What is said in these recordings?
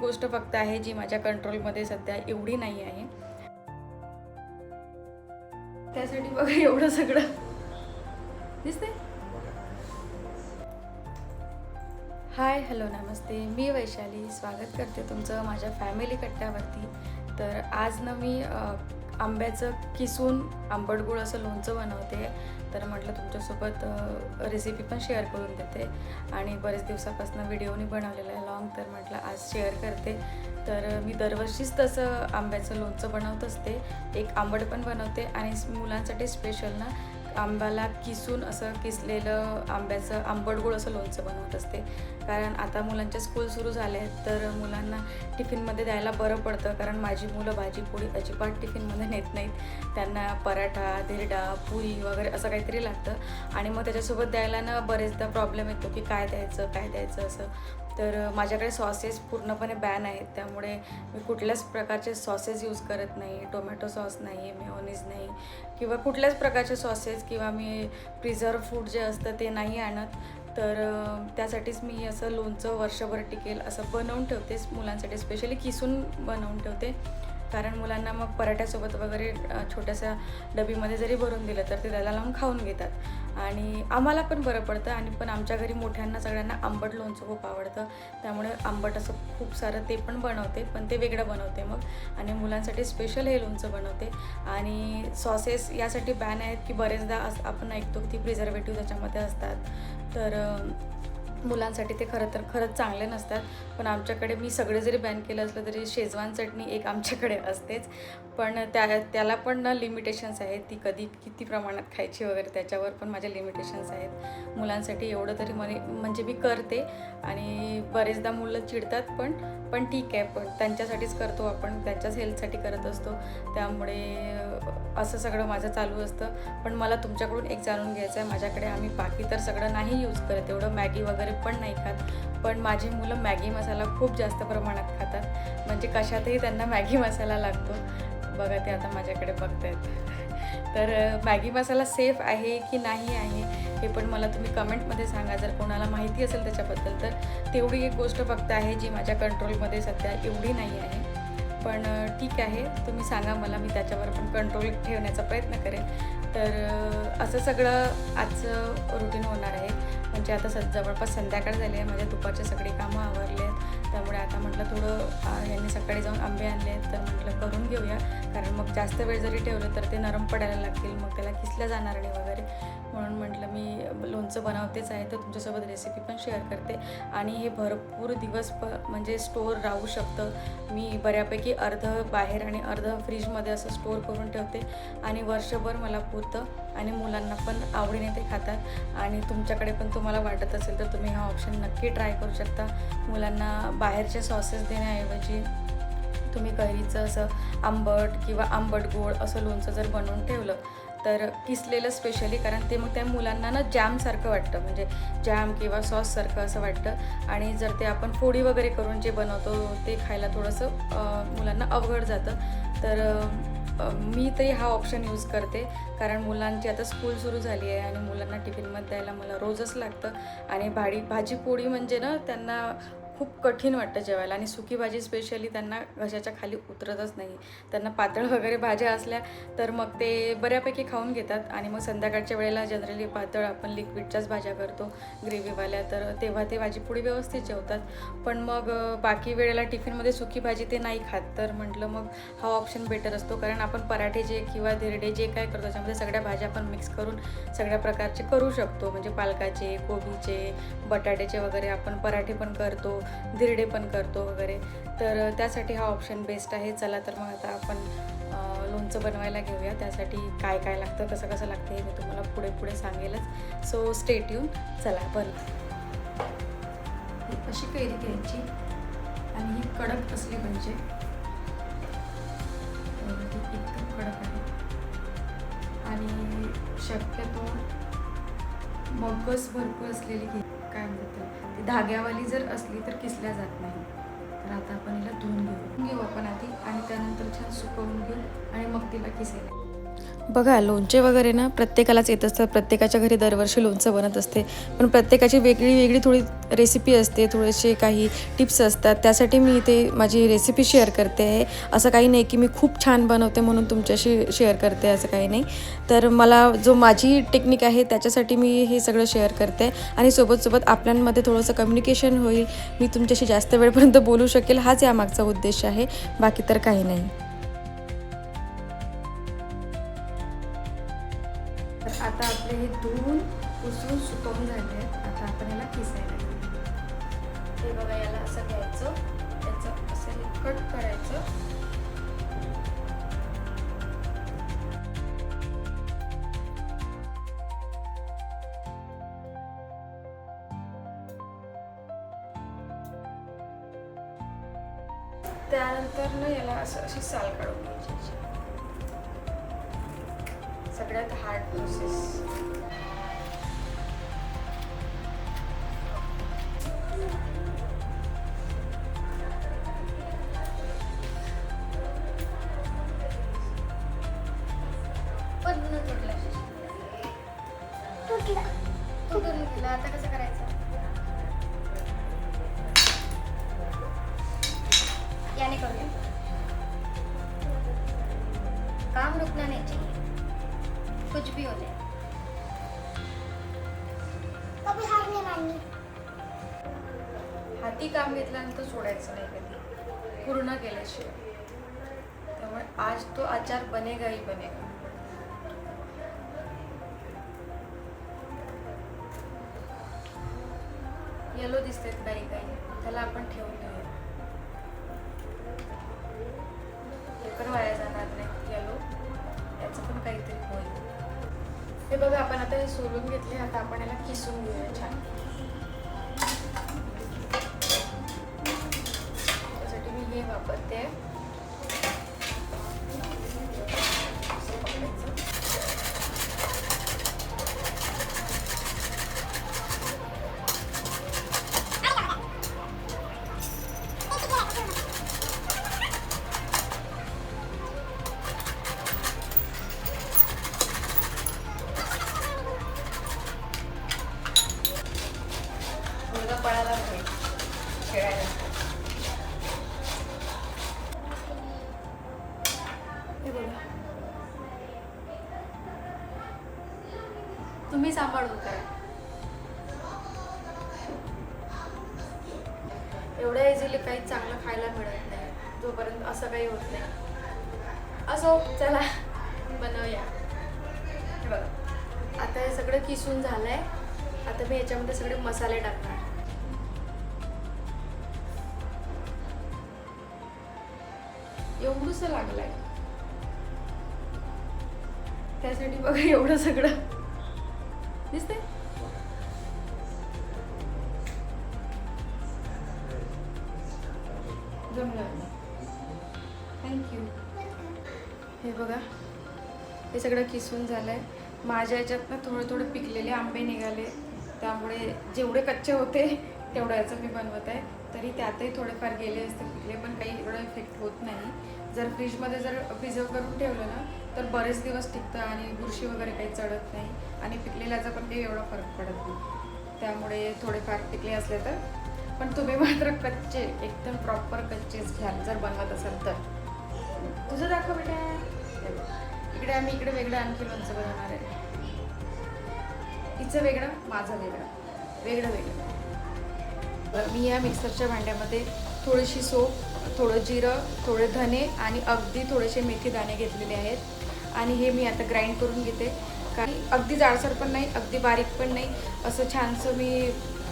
गोष्ट फक्त आहे जी माझ्या कंट्रोलमध्ये सध्या एवढी नाही आहे. त्यासाठी बघा एवढं सगळं दिसतंय. हाय, हॅलो, नमस्ते. मी वैशाली स्वागत करते तुमचं माझ्या फॅमिली कट्ट्यावरती. तर आज ना मी आंब्याचं किसून आंबट गोड असं लोणचं बनवते. तर म्हटलं तुमच्यासोबत रेसिपी पण शेअर करून देते. आणि बरेच दिवसापासून व्हिडिओनी बनवलेला आहे लॉंग, तर म्हटलं आज शेअर करते. तर मी दरवर्षीच तसं आंब्याचं लोणचं बनवत असते. एक आंबट पण बनवते आणि मुलांसाठी स्पेशल ना आंब्याला किसून असं किसलेलं आंब्याचं आंबट गोड असं लोणचं बनवत असते. कारण आता मुलांच्या स्कूल सुरू झाले आहेत, तर मुलांना टिफिनमध्ये द्यायला बरं पडतं. कारण माझी मुलं भाजी पोळी अजिबात टिफिनमध्ये नेत नाहीत. त्यांना पराठा, धिरडा, पुरी वगैरे असं काहीतरी लागतं. आणि मग त्याच्यासोबत द्यायला ना बरेचदा प्रॉब्लेम येतो की काय द्यायचं असं. तर माझ्याकडे सॉसेस पूर्णपणे बॅन आहेत, त्यामुळे मी कुठल्याच प्रकारचे सॉसेस यूज करत नाही. टोमॅटो सॉस नाही, मेयोनीज नाही, किंवा कुठल्याच प्रकारचे सॉसेस किंवा मी प्रिझर्व फूड जे असतं ते नाही आणत. तर त्यासाठीच मी असं लोणचं वर्षभर टिकेल असं बनवून ठेवतेच. मुलांसाठी स्पेशली किसून बनवून ठेवते. कारण मुलांना मग पराठ्यासोबत वगैरे छोट्याशा डबीमध्ये जरी भरून दिलं तर ते त्याला लावून खाऊन घेतात. आणि आम्हाला पण बरं पडतं. आणि पण आमच्या घरी मोठ्यांना सगळ्यांना आंबट लोणचं खूप आवडतं, त्यामुळे आंबट असं खूप सारं ते पण बनवते, पण ते वेगळं बनवते मग. आणि मुलांसाठी स्पेशल हे लोणचं बनवते. आणि सॉसेस यासाठी बॅन आहेत की बरेचदा आपण ऐकतो की ती प्रिझर्वेटिव्ह त्याच्यामध्ये असतात. तर मुलांसाठी ते खरंच चांगले नसतात. पण आमच्याकडे मी सगळे जरी बॅन केलं असलं तरी शेजवान चटणी एक आमच्याकडे असतेच. पण त्याला पण ना लिमिटेशन्स आहेत. ती कधी किती प्रमाणात खायची वगैरे त्याच्यावर पण माझे लिमिटेशन्स आहेत. मुलांसाठी एवढं तरी म्हणजे मी करते. आणि बरेचदा मुलं चिडतात, पण ठीक आहे. पण त्यांच्यासाठीच करतो आपण, त्यांच्याच हेल्थसाठी करत असतो. त्यामुळे असं सगळं माझं चालू असतं. पण मला तुमच्याकडून एक जाणून घ्यायचं आहे. माझ्याकडे आम्ही बाकी तर सगळं नाही यूज करत, एवढं मॅगी वगैरे पण नाही खात. पण माझी मुलं मॅगी मसाला खूप जास्त प्रमाणात खातात. म्हणजे कशातही त्यांना मॅगी मसाला लागतो. बघा ते आता माझ्याकडे बघतायत. तर मॅगी मसाला सेफ आहे की नाही आहे हे पण मला तुम्ही कमेंटमध्ये सांगा, जर कोणाला माहिती असेल त्याच्याबद्दल. तर तेवढी एक गोष्ट फक्त आहे जी माझ्या कंट्रोलमध्ये सध्या एवढी नाही आहे. पण ठीक आहे, तुम्ही सांगा मला, मी त्याच्यावर पण कंट्रोल ठेवण्याचा प्रयत्न करेन. तर असं सगळं आजचं रुटीन होणार आहे. म्हणजे आता जवळपास संध्याकाळ झाली आहे. माझ्या दुपारचे सगळी कामं आवरले आहेत. त्यामुळे आता म्हटलं थोडं यांनी सकाळी जाऊन आंबे आणले आहेत, तर म्हटलं करून घेऊया. कारण मग जास्त वेळ जरी ठेवलं तर ते नरम पडायला लागतील, मग त्याला किसल्या जाणार नाही वगैरे. म्हणून म्हटलं मी लोणचं बनवतेच आहे, तर तुमच्यासोबत रेसिपी पण शेअर करते. आणि हे भरपूर दिवस म्हणजे स्टोअर राहू शकतं. मी बऱ्यापैकी अर्धं बाहेर आणि अर्धं फ्रीजमध्ये असं स्टोअर करून ठेवते. आणि वर्षभर मला पुरतं. आणि मुलांना पण आवडीने ते खातात. आणि तुमच्याकडे पण तुम्हाला वाटत असेल तर तुम्ही हा ऑप्शन नक्की ट्राय करू शकता. मुलांना बाहेरचे सॉसेस देण्याऐवजी तुम्ही कैरीचं असं आंबट किंवा आंबट गोड असं लोणचं जर बनवून ठेवलं तर किसलेलं स्पेशली, कारण ते मग त्या मुलांना ना जॅमसारखं वाटतं, म्हणजे जॅम किंवा सॉससारखं असं वाटतं. आणि जर ते आपण फोडी वगैरे करून जे बनवतो ते खायला थोडंसं मुलांना अवघड जातं. तर मी तरी हा ऑप्शन यूज करते. कारण मुलांची आता स्कूल सुरू झाली आहे आणि मुलांना टिफिनमध्ये द्यायला मला रोजच लागतं. आणि भाजी पोळी म्हणजे ना त्यांना खूप कठीण वाटतं जेवायला. आणि सुकी भाजी स्पेशली त्यांना घशाच्या खाली उतरतच नाही. त्यांना पातळ वगैरे भाज्या असल्या तर मग ते बऱ्यापैकी खाऊन घेतात. आणि मग संध्याकाळच्या वेळेला जनरली पातळ आपण लिक्विडच्याच भाज्या करतो ग्रेव्हीवाल्या, तर तेव्हा ते भाजी पोळी व्यवस्थित जेवतात. पण मग बाकी वेळेला टिफिनमध्ये सुकी भाजी ते नाही खात. तर म्हटलं मग हा ऑप्शन बेटर असतो. कारण आपण पराठे जे किंवा धिरडे जे काय करतो त्याच्यामध्ये सगळ्या भाज्या आपण मिक्स करून सगळ्या प्रकारचे करू शकतो. म्हणजे पालकाचे, कोबीचे, बटाट्याचे वगैरे आपण पराठे पण करतो, धिरडे पण करतो वगैरे. तर त्यासाठी हा ऑप्शन बेस्ट आहे. चला तर मग आता आपण लोणचं बनवायला घेऊया. त्यासाठी काय काय लागतं, कसं लागतं हे मी तुम्हाला पुढे सांगेलच. So stay tune. चला बनवू. अशी कैरी घ्यायची आणि ही कडक असली पाहिजे. एकदम कडक आहे. आणि शक्यतो मगस भरपूर असलेली काय म्हणतात ती धाग्यावाली जर असली तर किसल्या जात नाही. तर आता आपण हिला धुवून घेऊ आपण आधी, आणि त्यानंतर छान सुकवून घेऊ आणि मग तिला किसायला. बघा, लोणचे वगैरे ना प्रत्येकालाच येत असतं, प्रत्येकाच्या घरी दरवर्षी लोणचं बनत असते. पण प्रत्येकाची वेगळी वेगळी थोडी रेसिपी असते, थोडेसे काही टिप्स असतात. त्यासाठी मी इथे माझी रेसिपी शेअर करते आहे. असं काही नाही की मी खूप छान बनवते म्हणून तुमच्याशी शेअर करते, असं काही नाही. तर मला जो माझी टेक्निक आहे त्याच्यासाठी मी हे सगळं शेअर करते आणि सोबत आपल्यामध्ये थोडंसं कम्युनिकेशन होईल, मी तुमच्याशी जास्त वेळपर्यंत बोलू शकेल, हाच यामागचा उद्देश आहे, बाकी तर काही नाही. तर आता आपले हे धुवून पुसून सुकवून झाले आहेत. आता आपण याला किसायला घेऊ. हे बघा, याला असं घ्यायचं, याचं असं हे कट करायचं. त्यानंतर ना याला असं अशी साल काढून घ्यायची. सगळ्यात हार्ड प्रोसेस. तुटून गेला, आता कसं करायचं? याने करूया. काम रुकना नहीं चाहिए, कुछ भी हो जाए, कभी हार नहीं माननी. हाती काम घेतल्यानंतर सोडायचं नाही कधी, पूर्ण केल्याशिवाय. त्यामुळे आज तो आचार बनेगा ही बनेगा. येलो दिसते काही काही, त्याला आपण ठेवून घेऊया. हे पण वाया जाणार नाही येलो, याचं पण काहीतरी होईल. हे बघा, आपण आता हे सोलून घेतले. आता आपण याला किसून घेऊया छान. त्यासाठी मी हे वापरते. पळायला नाही, खेळायला. हे बघा, तुम्ही सांभाळून करा. एवढ्या इझिली काही चांगलं खायला मिळत नाही जोपर्यंत असं काही होत नाही. असो, चला बनवूया. हे बघा, आता हे सगळं किसून झालंय. आता मी याच्यामध्ये सगळे मसाले टाकणार. एवढंसं लागलंय, त्यासाठी बघा एवढं सगळं दिसतंय. जमलं, थँक्यू. हे बघा, हे सगळं किसून झालंय. माझ्या ह्याच्यात ना थोडे पिकलेले आंबे निघाले, त्यामुळे जेवढे कच्चे होते तेवढं याचं मी बनवत आहे. तरी त्यातही थोडेफार गेले असते पिकले, पण काही एवढा इफेक्ट होत नाही. जर फ्रीजमध्ये जर प्रिझर्व करून ठेवलं ना तर बरेच दिवस टिकतं आणि बुरशी वगैरे काही चढत नाही आणि पिकलेल्याचा पण काही एवढा फरक पडत नाही. त्यामुळे थोडेफार पिकले असले तर. पण तुम्ही मात्र कच्चे, एकदम प्रॉपर कच्चेच घ्याल जर बनवत असाल तर. तुझं दाखव बेटा. इकडे आम्ही इकडे वेगळं आणखी लोणचं बनवणार आहे. तिचं वेगळं, माझं वेगळं. मी या मिक्सरच्या भांड्यामध्ये थोडीशी सोप, थोडं जिरं, थोडे धने आणि अगदी थोडेसे मेथी दाणे घेतलेले आहेत. आणि हे मी आता ग्राइंड करून घेते. कारण अगदी जाडसर पण नाही, अगदी बारीक पण नाही, असं छानसं मी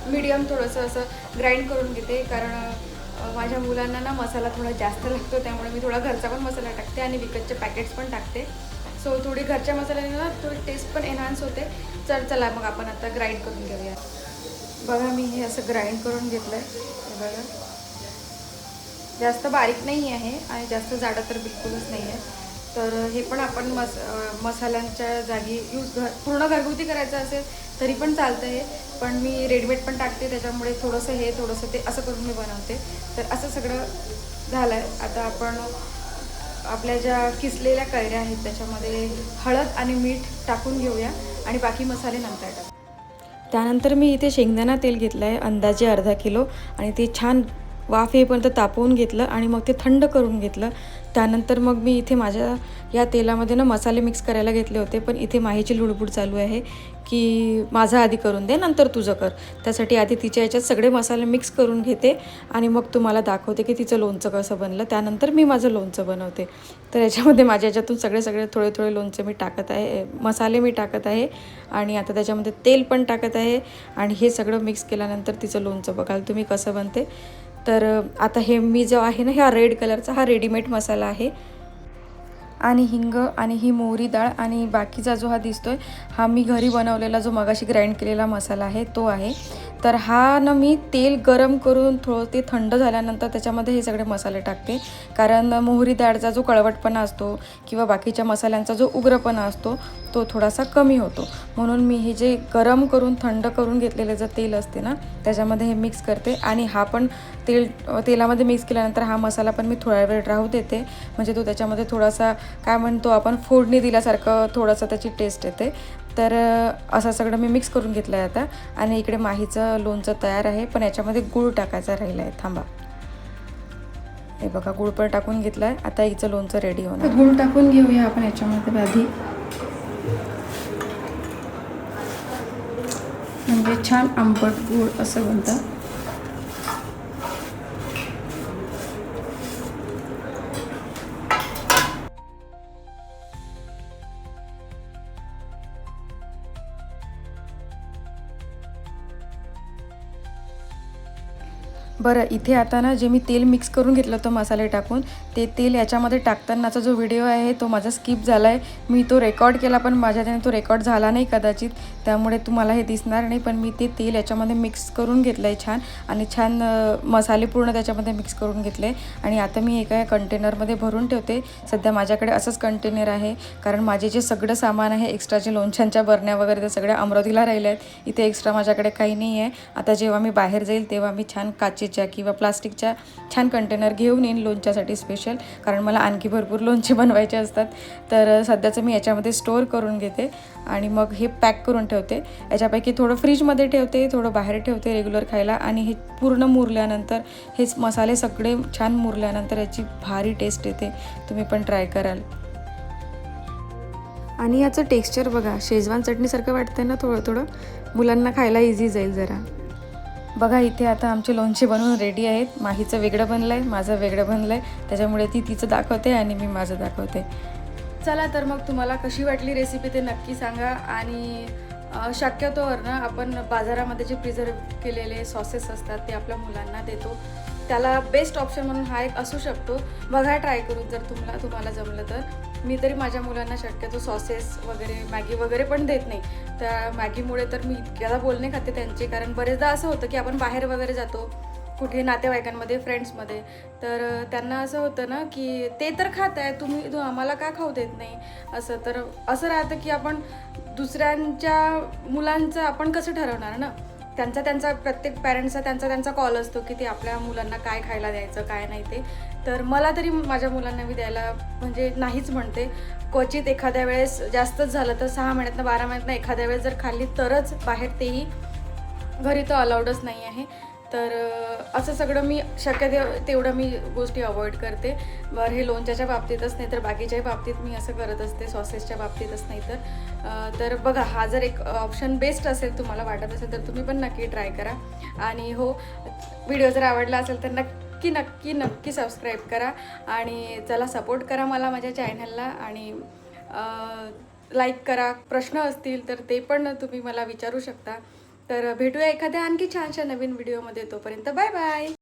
मीडियम थोडंसं असं ग्राइंड करून घेते. कारण माझ्या मुलांना ना मसाला थोडा जास्त लागतो, त्यामुळे मी थोडा घरचा पण मसाला टाकते आणि विकतचे पॅकेट्स पण टाकते. सो थोडी घरच्या मसाल्याने ना थोडी टेस्ट पण एनहान्स होते. चला मग आपण आता ग्राइंड करून घेऊया. बघा, मी हे असं ग्राइंड करून घेतलं आहे. हे बघा, जास्त बारीक नाही आहे आणि जास्त जाडं तर बिलकुलच नाही आहे. तर हे पण आपण मसाल्यांच्या जागी पूर्ण घरगुती करायचं असेल तरी पण चालतं हे. पण मी रेडीमेड पण टाकते, त्याच्यामुळे थोडंसं हे थोडंसं ते असं करून मी बनवते. तर असं सगळं झालं आहे. आता आपण आपल्या ज्या किसलेल्या कैऱ्या आहेत त्याच्यामध्ये हळद आणि मीठ टाकून घेऊया आणि बाकी मसाले नंतर टाकू. त्यानंतर मी इथे शेंगदाणा तेल घेतलं आहे अंदाजे अर्धा किलो आणि ते छान वाफ येईपर्यंत तापवून घेतलं आणि मग ते थंड करून घेतलं. त्यानंतर मग मी इथे माझ्या या तेलामध्ये ना मसाले मिक्स करायला घेतले होते, पण इथे माहीची लुडबुड चालू आहे की माझं आधी करून दे नंतर तुझं कर. त्यासाठी आधी तिच्या याच्यात सगळे मसाले मिक्स करून घेते आणि मग तुम्हाला दाखवते की तिचं लोणचं कसं बनलं. त्यानंतर मी माझं लोणचं बनवते. तर याच्यामध्ये माझ्या याच्यातून सगळे थोडे थोडे लोणचे मी टाकत आहे, मसाले मी टाकत आहे आणि आता त्याच्यामध्ये तेल पण टाकत आहे आणि हे सगळं मिक्स केल्यानंतर तिचं लोणचं बघाल तुम्ही कसं बनते. तर आता हे मी जो आहे ना हा रेड कलरचा हा रेडीमेड मसाला आहे आणि हिंग आणि ही मोहरी डाळ आणि बाकीचा जो हा दिसतोय हा मी घरी बनवलेला जो मगाशी ग्राइंड केलेला मसाला आहे तो आहे. तर हा ना मी तेल गरम करून थोडं ते थंड झाल्यानंतर त्याच्यामध्ये हे सगळे मसाले टाकते, कारण मोहरी डाळचा जो कळवटपणा असतो किंवा बाकीच्या मसाल्यांचा जो उग्रपणा असतो तो थोडासा कमी होतो. म्हणून मी हे जे गरम करून थंड करून घेतलेलं जे तेल असते ना त्याच्यामध्ये हे मिक्स करते आणि हा पण तेलामध्ये मिक्स केल्यानंतर हा मसाला पण मी थोडा वेळ राहू देते, म्हणजे तो त्याच्यामध्ये थोडासा काय म्हणतो आपण फोडणी दिल्यासारखं थोडंसं त्याची टेस्ट येते. तर असं सगळं मी मिक्स करून घेतलं आहे आता आणि इकडे माहीचं लोणचं तयार आहे, पण याच्यामध्ये गूळ टाकायचा राहिला आहे. थांबा, हे बघा गूळ पण टाकून घेतलं आहे. आता हिचं लोणचं रेडी होणार. गूळ टाकून घेऊया आपण याच्यामध्ये आधी, म्हणजे छान आंबट गूळ असं बनतं. बरं, इथे आता ना जे मी तेल मिक्स करून घेतलं होतं मसाले टाकून, ते तेल याच्यामध्ये टाकतानाचा जो व्हिडिओ आहे तो माझा स्किप झाला आहे. मी तो रेकॉर्ड केला पण माझ्याने तो रेकॉर्ड झाला नाही कदाचित, त्यामुळे तुम्हाला हे दिसणार नाही. पण मी ते तेल याच्यामध्ये मिक्स करून घेतलं आहे छान आणि छान मसाले पूर्ण त्याच्यामध्ये मिक्स करून घेतले आणि आता मी एका कंटेनरमध्ये भरून ठेवते. सध्या माझ्याकडे असंच कंटेनर आहे, कारण माझे जे सगळं सामान आहे एक्स्ट्राचे लोणच्यांच्या बरण्या वगैरे ते सगळ्या अमरावतीला राहिल्या आहेत. इथे एक्स्ट्रा माझ्याकडे काही नाही आहे. आता जेव्हा मी बाहेर जाईल तेव्हा मी छान काचेच्या किंवा प्लास्टिकच्या छान कंटेनर घेऊन येईन लोणच्यासाठी स्पेशल, कारण मला आणखी भरपूर लोणचे बनवायचे असतात. तर सध्याचं मी याच्यामध्ये स्टोअर करून घेते आणि मग हे पॅक करून ठेवते. याच्यापैकी थोडं फ्रीजमध्ये ठेवते, थोडं बाहेर ठेवते रेग्युलर खायला आणि हे पूर्ण मुरल्यानंतर हेच मसाले सगळे छान मुरल्यानंतर याची भारी टेस्ट येते. तुम्ही पण ट्राय कराल. आणि याचं टेक्स्चर बघा, शेजवान चटणीसारखं वाटतं ना थोडं थोडं, मुलांना खायला इझी जाईल जरा. बघा इथे आता आमचे लोणचे बनवून रेडी आहेत. माहीचं वेगळं बनलं आहे, माझं वेगळं बनलं आहे, त्याच्यामुळे ती तिचं दाखवते आणि मी माझं दाखवते. चला तर मग तुम्हाला कशी वाटली रेसिपी ते नक्की सांगा. आणि शक्यतोवर ना आपण बाजारामध्ये जे प्रिझर्व केलेले सॉसेस असतात ते आपल्या मुलांना देतो, त्याला बेस्ट ऑप्शन म्हणून हा एक असू शकतो. बघा ट्राय करून जर तुम्हाला जमलं तर. मी तरी माझ्या मुलांना शक्यतो सॉसेस वगैरे मॅगी वगैरे पण देत नाही. त्या मॅगीमुळे तर मी इतक्याला बोलणे खाते त्यांचे, कारण बरेचदा असं होतं की आपण बाहेर वगैरे जातो कुठे नातेवाईकांमध्ये फ्रेंड्समध्ये, तर त्यांना असं होतं ना की ते तर खात आहे, तुम्ही आम्हाला का खाऊ देत नाही असं. तर असं राहतं की आपण दुसऱ्यांच्या मुलांचं आपण कसं ठरवणार ना. त्यांचा प्रत्येक पॅरेंट्सचा त्यांचा कॉल असतो की ते आपल्या मुलांना काय खायला द्यायचं काय नाही ते. तर मला तरी माझ्या मुलांना मी द्यायला म्हणजे नाहीच म्हणते. क्वचित एखाद्या वेळेस जास्तच झालं तर 6 महिन्यातनं 12 महिन्यातनं एखाद्या वेळेस जर खाल्ली तरच बाहेर, तेही घरी तर अलाउडच नाही आहे. तर असं सगळं मी शक्य तेवढं मी गोष्टी अवॉइड करते. बरं, हे लोणच्याच्या बाबतीतच नाही तर बाकीच्याही बाबतीत मी असं करत असते, सॉसेसच्या बाबतीतच नाही तर बघा हा जर एक ऑप्शन बेस्ट असेल तुम्हाला वाटत असेल तर तुम्ही पण नक्की ट्राय करा. आणि हो, व्हिडिओ जर आवडला असेल तर नक्की सबस्क्राईब करा आणि चला सपोर्ट करा मला माझ्या चॅनलला आणि लाईक करा. प्रश्न असतील तर ते पण तुम्ही मला विचारू शकता. तर भेटूया एखाद्या आणखी छानशा नवीन व्हिडिओमध्ये. तोपर्यंत बाय बाय.